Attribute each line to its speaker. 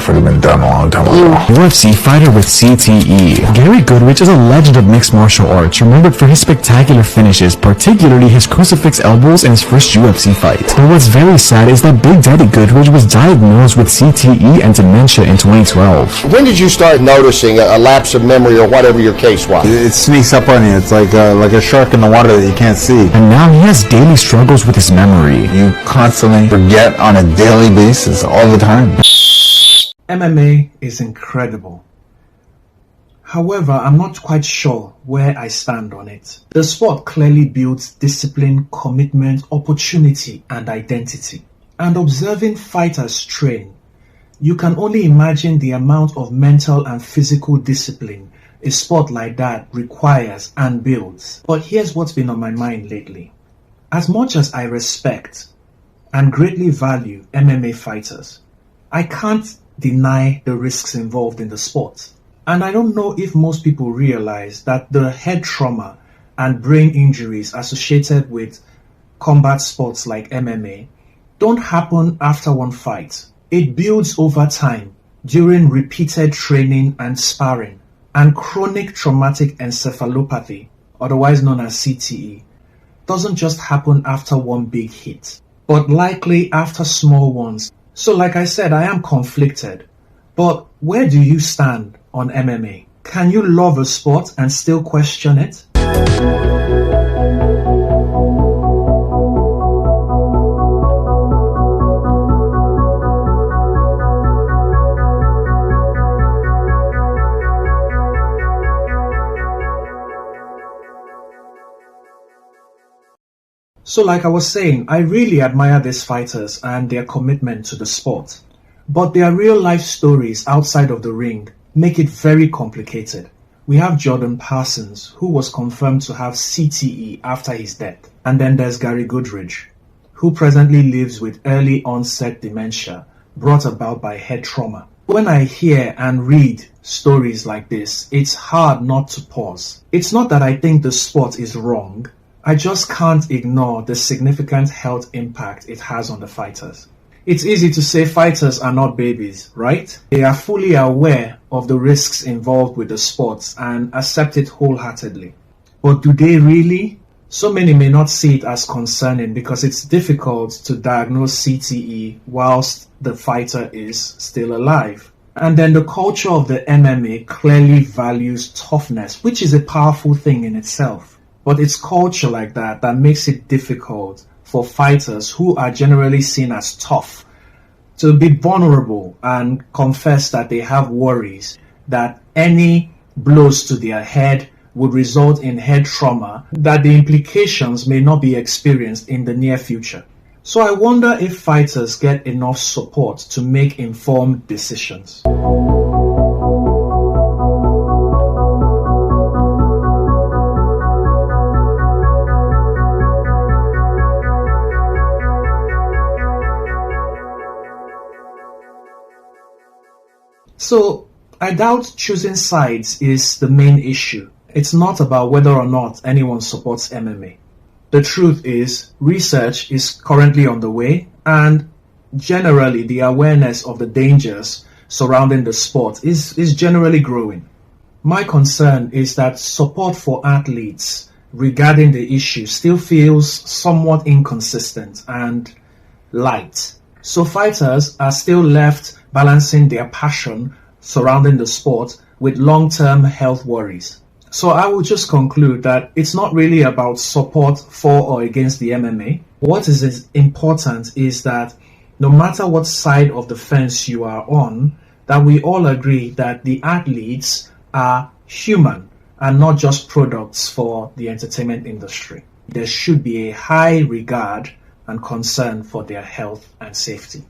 Speaker 1: stuff would have been done a long time ago.
Speaker 2: UFC fighter with CTE. Gary Goodrich is a legend of mixed martial arts, remembered for his spectacular finishes, particularly his crucifix elbows in his first UFC fight. But what's very sad is that Big Daddy Goodrich was diagnosed with CTE and dementia in 2012.
Speaker 3: When did you start noticing a lapse of memory or whatever your case was?
Speaker 1: It sneaks up on you. It's like a shark in the water that you can't see.
Speaker 2: And now he has daily struggles with his memory.
Speaker 1: You constantly forget on a daily basis, all the time.
Speaker 4: MMA is incredible. However, I'm not quite sure where I stand on it. The sport clearly builds discipline, commitment, opportunity, and identity. And observing fighters train, you can only imagine the amount of mental and physical discipline a sport like that requires and builds. But here's what's been on my mind lately. As much as I respect and greatly value MMA fighters, I can't deny the risks involved in the sport. And I don't know if most people realize that the head trauma and brain injuries associated with combat sports like MMA don't happen after one fight. It builds over time during repeated training and sparring, and chronic traumatic encephalopathy, otherwise known as CTE, doesn't just happen after one big hit, but likely after small ones. So like I said, I am conflicted. But where do you stand on MMA? Can you love a sport and still question it? So like I was saying, I really admire these fighters and their commitment to the sport. But their real life stories outside of the ring make it very complicated. We have Jordan Parsons, who was confirmed to have CTE after his death. And then there's Gary Goodrich, who presently lives with early onset dementia brought about by head trauma. When I hear and read stories like this, it's hard not to pause. It's not that I think the sport is wrong. I just can't ignore the significant health impact it has on the fighters. It's easy to say fighters are not babies, right? They are fully aware of the risks involved with the sports and accept it wholeheartedly. But do they really? So many may not see it as concerning because it's difficult to diagnose CTE whilst the fighter is still alive. And then the culture of the MMA clearly values toughness, which is a powerful thing in itself. But it's culture like that that makes it difficult for fighters who are generally seen as tough to be vulnerable and confess that they have worries that any blows to their head would result in head trauma, that the implications may not be experienced in the near future. So I wonder if fighters get enough support to make informed decisions. So I doubt choosing sides is the main issue. It's not about whether or not anyone supports MMA. The truth is, research is currently on the way, and generally the awareness of the dangers surrounding the sport is generally growing. My concern is that support for athletes regarding the issue still feels somewhat inconsistent and light. So fighters are still left balancing their passion surrounding the sport with long-term health worries. So I will just conclude that it's not really about support for or against the MMA. What is important is that no matter what side of the fence you are on, that we all agree that the athletes are human and not just products for the entertainment industry. There should be a high regard and concern for their health and safety.